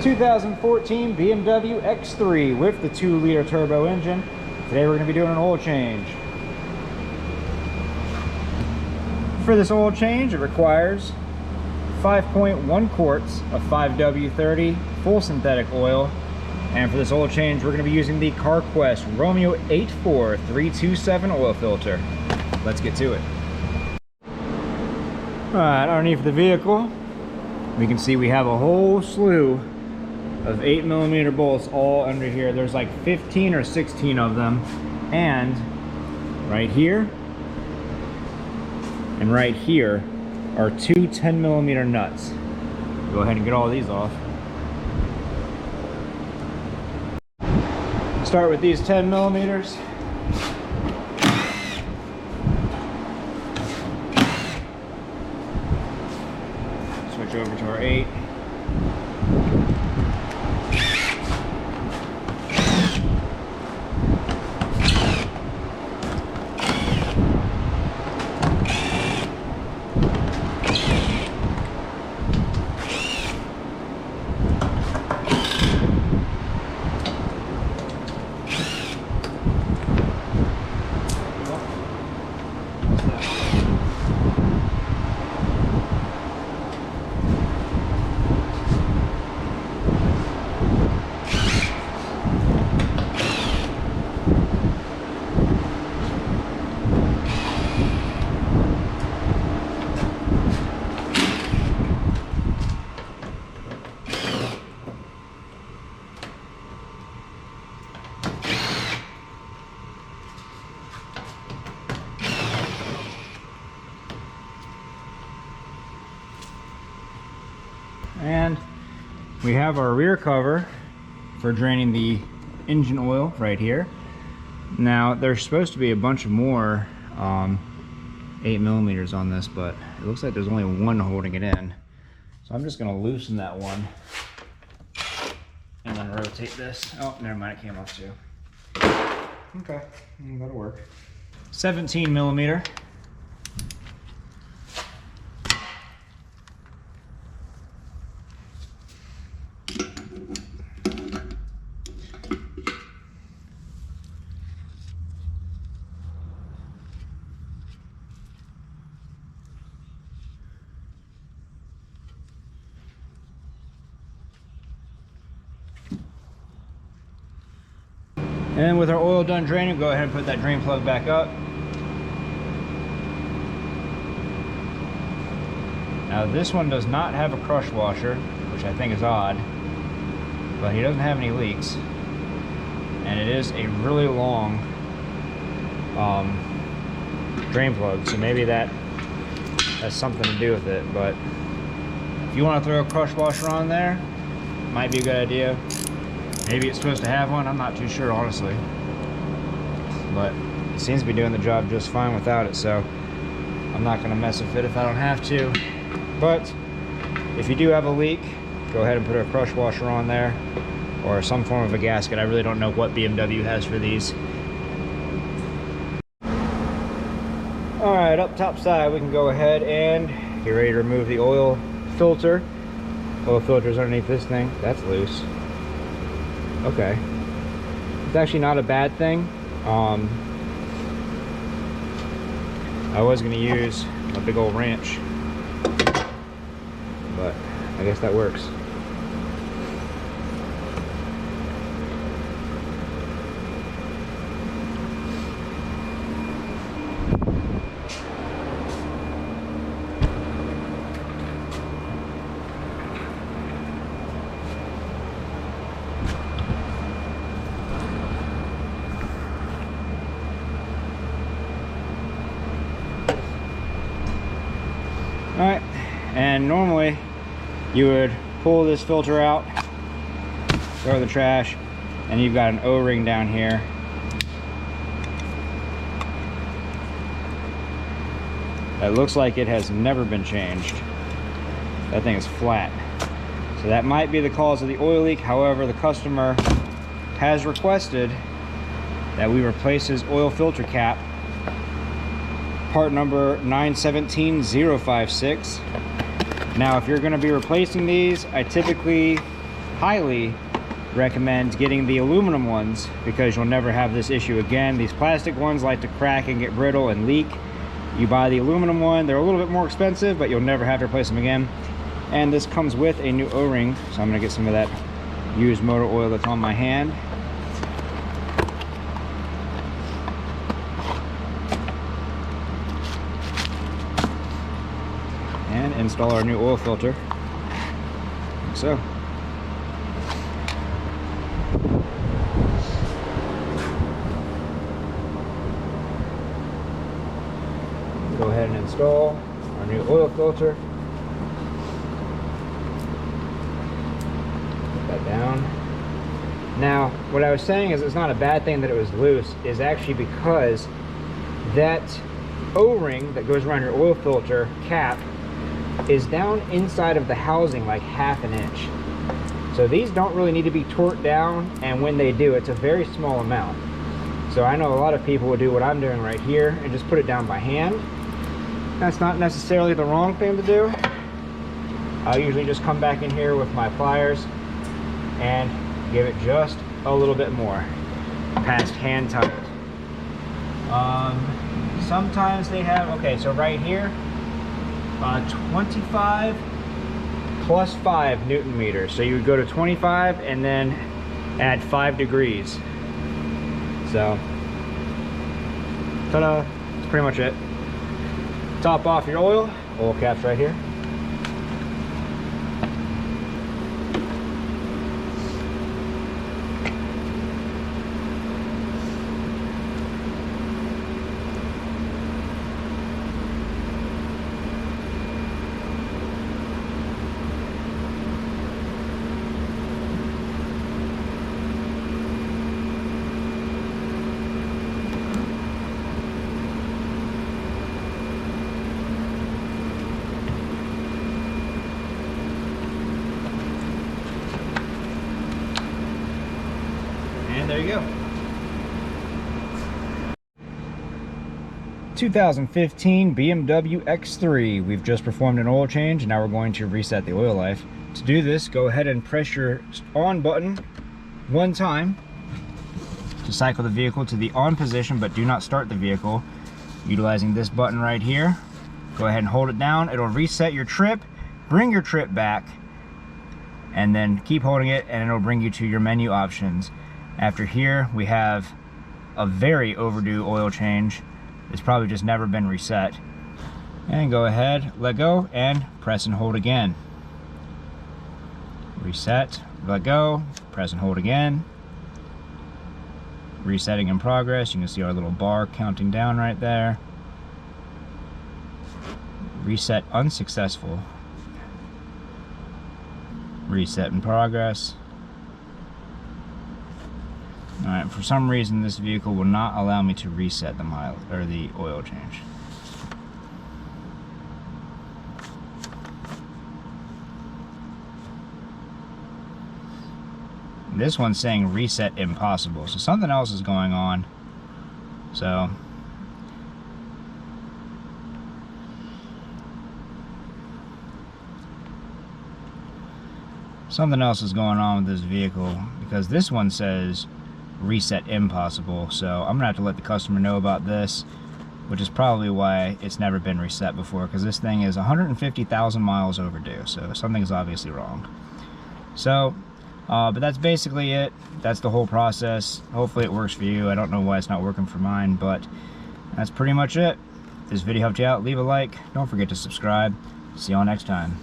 2014 BMW X3 with the 2-liter turbo engine. Today we're going to be doing an oil change. For this oil change, it requires 5.1 quarts of 5W30 full synthetic oil. And for this oil change, we're going to be using the CarQuest Romeo 84327 oil filter. Let's get to it. Alright, underneath the vehicle, we can see we have a whole slew of 8mm bolts all under here. There's like 15 or 16 of them. And right here and right here are two 10mm nuts. Go ahead and get all these off. Start with these 10mm. Switch over to our 8. And we have our rear cover for draining the engine oil right here. Now there's supposed to be a bunch of more 8mm on this, but it looks like there's only one holding it in. So I'm just going to loosen that one and then rotate this. Oh, never mind, it came off too. Okay, that'll work. 17mm. And with our oil done draining, go ahead and put that drain plug back up. Now this one does not have a crush washer, which I think is odd, but he doesn't have any leaks. And it is a really long drain plug, so maybe that has something to do with it. But if you want to throw a crush washer on there, might be a good idea. Maybe it's supposed to have one, I'm not too sure honestly. But it seems to be doing the job just fine without it, so I'm not gonna mess with it if I don't have to. But if you do have a leak, go ahead and put a crush washer on there or some form of a gasket. I really don't know what BMW has for these. Alright, up top side, we can go ahead and get ready to remove the oil filter. Oil filter's underneath this thing. That's loose. Okay, it's actually not a bad thing. I was going to use a big old wrench, but I guess that works. Alright, and normally you would pull this filter out, throw the trash, and you've got an O-ring down here. That looks like it has never been changed. That thing is flat. So that might be the cause of the oil leak. However, the customer has requested that we replace his oil filter cap, part number 917056. Now, if you're going to be replacing these, I typically highly recommend getting the aluminum ones because you'll never have this issue again. These plastic ones like to crack and get brittle and leak. You buy the aluminum one, they're a little bit more expensive, but you'll never have to replace them again. And this comes with a new O-ring, so I'm gonna get some of that used motor oil that's on my hand. And install our new oil filter, like so. Go ahead and install our new oil filter. Put that down. Now, what I was saying is it's not a bad thing that it was loose, is actually because that O-ring that goes around your oil filter cap is down inside of the housing like ½ an inch. So these don't really need to be torqued down, and when they do, it's a very small amount. So I know a lot of people will do what I'm doing right here and just put it down by hand. That's not necessarily the wrong thing to do. I'll usually just come back in here with my pliers and give it just a little bit more past hand tight. Sometimes they have, okay, so right here, 25 plus 5 Newton meters. So you would go to 25 and then add 5 degrees. So, ta-da, that's pretty much it. Top off your oil cap's right here. And there you go. 2015 BMW X3. We've just performed an oil change and now we're going to reset the oil life. To do this, go ahead and press your on button one time to cycle the vehicle to the on position, but do not start the vehicle. Utilizing this button right here, go ahead and hold it down. It'll reset your trip, bring your trip back, and then keep holding it and it'll bring you to your menu options. After here, we have a very overdue oil change. It's probably just never been reset. And go ahead, let go, and press and hold again. Reset, let go, press and hold again. Resetting in progress. You can see our little bar counting down right there. Reset unsuccessful. Reset in progress. Alright, for some reason this vehicle will not allow me to reset the the oil change. This one's saying reset impossible, so something else is going on. So something else is going on with this vehicle because this one says reset impossible. So I'm gonna have to let the customer know about this, which is probably why it's never been reset before, because this thing is 150,000 miles overdue, so something's obviously wrong. So but that's basically it. That's the whole process. Hopefully it works for you. I don't know why it's not working for mine, but that's pretty much it. If this video helped you out, leave a like. Don't forget to subscribe. See y'all next time.